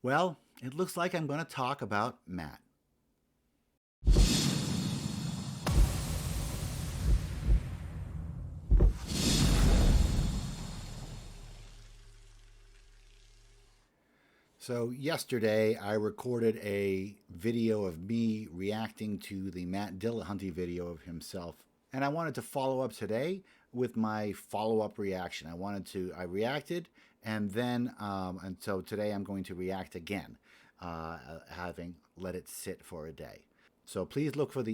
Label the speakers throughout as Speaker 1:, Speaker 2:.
Speaker 1: Well, it looks like I'm going to talk about Matt. So, yesterday I recorded a video of me reacting to the Matt Dillahunty video of himself. And I wanted to follow up today with my follow up reaction. I reacted, and so today I'm going to react again, having let it sit for a day. So please look for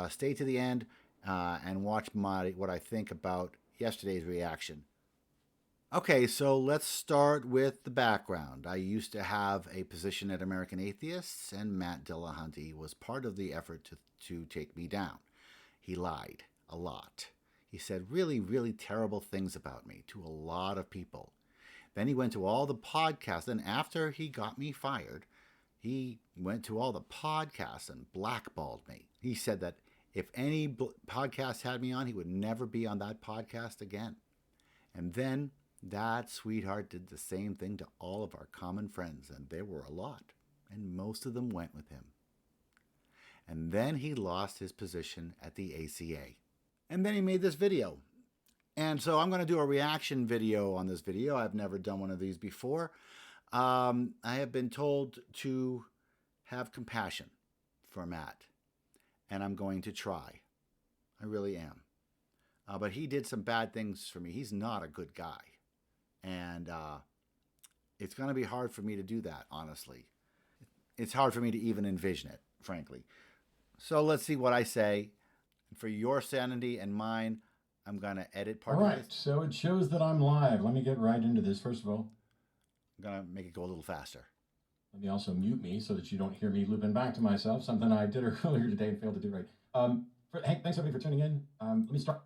Speaker 1: stay to the end and watch what I think about yesterday's reaction. Okay, so let's start with the background. I used to have a position at American Atheists, and Matt Dillahunty was part of the effort to take me down. He lied a lot. He said really, really terrible things about me to a lot of people. Then he went to all the podcasts, and after he got me fired, he went to all the podcasts and blackballed me. He said that if any podcast had me on, he would never be on that podcast again. And then that sweetheart did the same thing to all of our common friends, and there were a lot, and most of them went with him. And then he lost his position at the ACA. And then he made this video. And so I'm going to do a reaction video on this video. I've never done one of these before. I have been told to have compassion for Matt, and I'm going to try. I really am. But he did some bad things for me. He's not a good guy. And it's going to be hard for me to do that, honestly. It's hard for me to even envision it, frankly. So let's see what I say. For your sanity and mine, I'm going to edit part
Speaker 2: of this.
Speaker 1: All
Speaker 2: right, so it shows that I'm live. Let me get right into this, first of all.
Speaker 1: I'm going to make it go a little faster.
Speaker 2: Let me also mute me so that you don't hear me looping back to myself, something I did earlier today and failed to do right. Hank, thanks everybody for tuning in. Let me start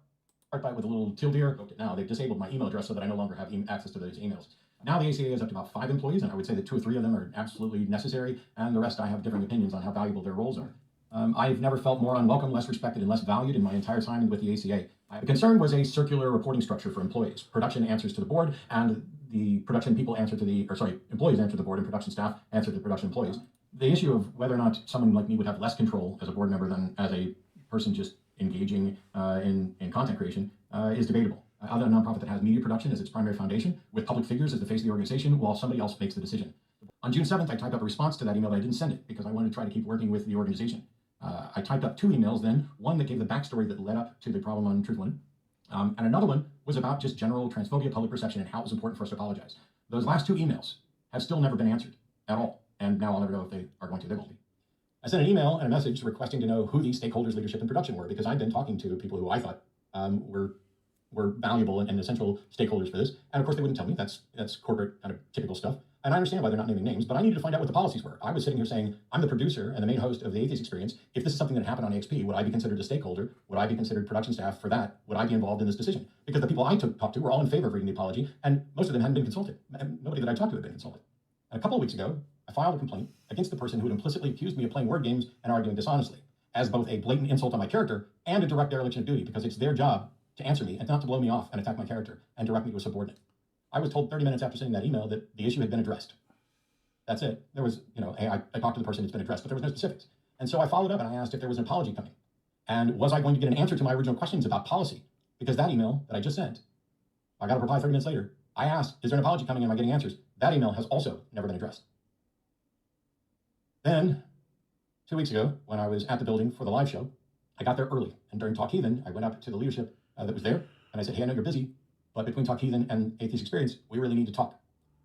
Speaker 2: by with a little teal deer. Now they've disabled my email address so that I no longer have access to those emails. Now the ACA is up to about 5 employees, and I would say that 2 or 3 of them are absolutely necessary, and the rest I have different opinions on how valuable their roles are. I've never felt more unwelcome, less respected, and less valued in my entire time with the ACA. The concern was a circular reporting structure for employees. Production answers to the board, and the production people answer to employees answer to the board, and production staff answer to the production employees. The issue of whether or not someone like me would have less control as a board member than as a person just engaging in content creation is debatable. Other nonprofit that has media production as its primary foundation, with public figures as the face of the organization, while somebody else makes the decision. On June 7th, I typed up a response to that email, but I didn't send it because I wanted to try to keep working with the organization. I typed up 2 emails then, one that gave the backstory that led up to the problem on Truthland, and another one was about just general transphobia, public perception, and how it was important for us to apologize. Those last 2 emails have still never been answered at all, and now I'll never know if they are going to. They won't be. I sent an email and a message requesting to know who these stakeholders, leadership, and production were, because I'd been talking to people who I thought were valuable and essential stakeholders for this, and of course they wouldn't tell me. That's corporate kind of typical stuff. And I understand why they're not naming names, but I needed to find out what the policies were. I was sitting here saying, I'm the producer and the main host of the Atheist Experience. If this is something that happened on AXP, would I be considered a stakeholder? Would I be considered production staff for that? Would I be involved in this decision? Because the people I talked to were all in favor of reading the apology, and most of them hadn't been consulted. And nobody that I talked to had been consulted. And a couple of weeks ago, I filed a complaint against the person who had implicitly accused me of playing word games and arguing dishonestly, as both a blatant insult on my character and a direct dereliction of duty, because it's their job to answer me and not to blow me off and attack my character and direct me to a subordinate. I was told 30 minutes after sending that email that the issue had been addressed. That's it. There was, hey, I talked to the person, it's been addressed, but there was no specifics. And so I followed up and I asked if there was an apology coming. And was I going to get an answer to my original questions about policy? Because that email that I just sent, I got a reply 30 minutes later. I asked, is there an apology coming? Am I getting answers? That email has also never been addressed. Then, 2 weeks ago, when I was at the building for the live show, I got there early. And during Talk Heathen, I went up to the leadership that was there. And I said, hey, I know you're busy, but between Talk Heathen and Atheist Experience, we really need to talk.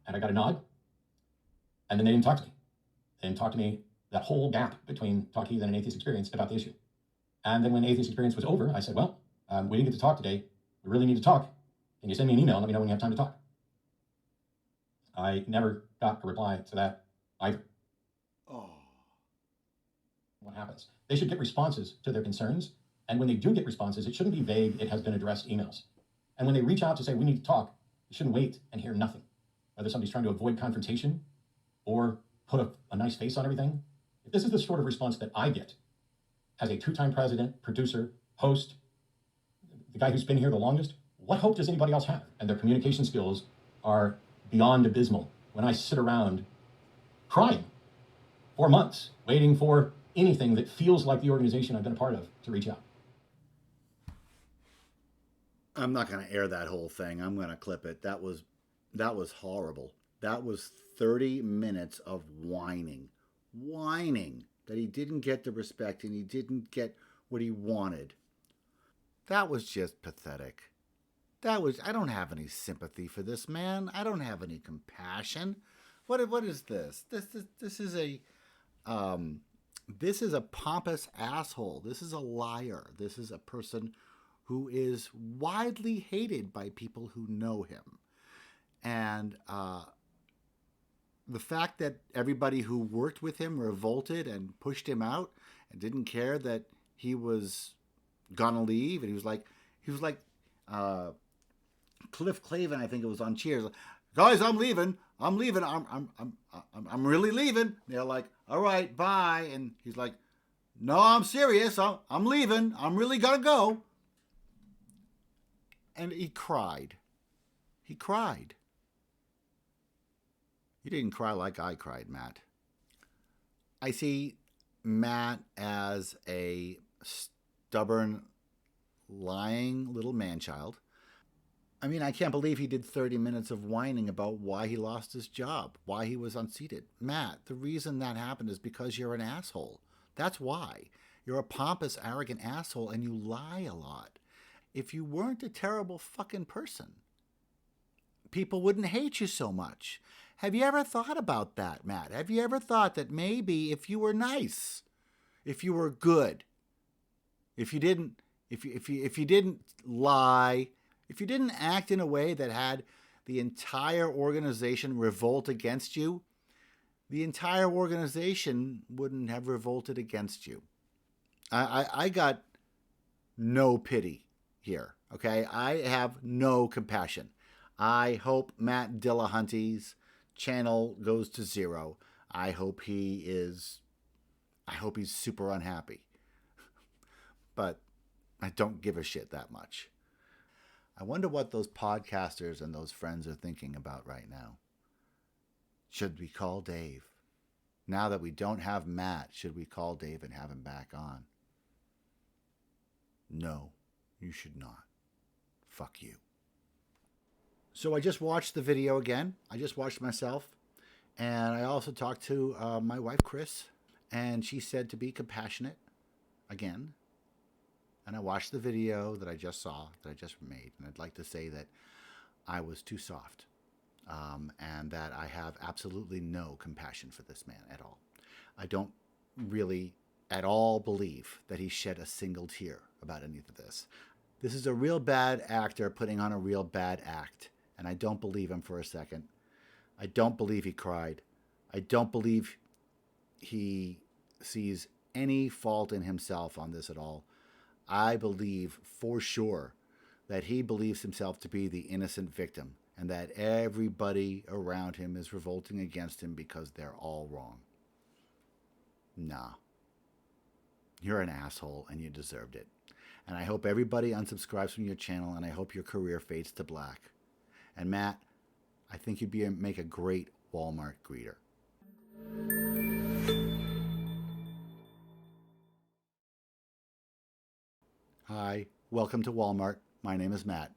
Speaker 2: And I got a nod. And then they didn't talk to me. They didn't talk to me that whole gap between Talk Heathen and Atheist Experience about the issue. And then when Atheist Experience was over, I said, well, we didn't get to talk today. We really need to talk. Can you send me an email and let me know when you have time to talk? I never got a reply to that either.
Speaker 1: Oh.
Speaker 2: What happens? They should get responses to their concerns. And when they do get responses, it shouldn't be vague, it has been addressed emails. And when they reach out to say, we need to talk, you shouldn't wait and hear nothing. Whether somebody's trying to avoid confrontation or put a nice face on everything. If this is the sort of response that I get as a 2-time president, producer, host, the guy who's been here the longest, what hope does anybody else have? And their communication skills are beyond abysmal. When I sit around crying for months, waiting for anything that feels like the organization I've been a part of to reach out.
Speaker 1: I'm not going to air that whole thing. I'm going to clip it. That was horrible. That was 30 minutes of whining that he didn't get the respect and he didn't get what he wanted. That was just pathetic. I don't have any sympathy for this man. I don't have any compassion. What is this? This is a pompous asshole. This is a liar. This is a person who is widely hated by people who know him. And the fact that everybody who worked with him revolted and pushed him out and didn't care that he was gonna leave, and he was like Cliff Clavin, I think it was on Cheers. Guys, I'm leaving. I'm really leaving. They're like, all right, bye. And he's like, no, I'm serious. I'm leaving. I'm really gonna go. And he cried. He cried. You didn't cry like I cried, Matt. I see Matt as a stubborn, lying little man-child. I mean, I can't believe he did 30 minutes of whining about why he lost his job, why he was unseated. Matt, the reason that happened is because you're an asshole. That's why. You're a pompous, arrogant asshole, and you lie a lot. If you weren't a terrible fucking person, people wouldn't hate you so much. Have you ever thought about that, Matt? Have you ever thought that maybe if you were nice, if you were good, if you didn't lie, if you didn't act in a way that had the entire organization revolt against you, the entire organization wouldn't have revolted against you. I got no pity here, okay? I have no compassion. I hope Matt Dillahunty's channel goes to zero. I hope he's super unhappy. But I don't give a shit that much. I wonder what those podcasters and those friends are thinking about right now. Should we call Dave? Now that we don't have Matt, should we call Dave and have him back on? No, you should not. Fuck you. So I just watched the video again. I just watched myself. And I also talked to my wife, Chris. And she said to be compassionate again. And I watched the video that I just saw, that I just made. And I'd like to say that I was too soft. And that I have absolutely no compassion for this man at all. I don't really at all believe that he shed a single tear about any of this. This is a real bad actor putting on a real bad act. And I don't believe him for a second. I don't believe he cried. I don't believe he sees any fault in himself on this at all. I believe for sure that he believes himself to be the innocent victim and that everybody around him is revolting against him because they're all wrong. Nah. You're an asshole and you deserved it. And I hope everybody unsubscribes from your channel and I hope your career fades to black. And Matt, I think you'd make a great Walmart greeter. Hi, welcome to Walmart. My name is Matt.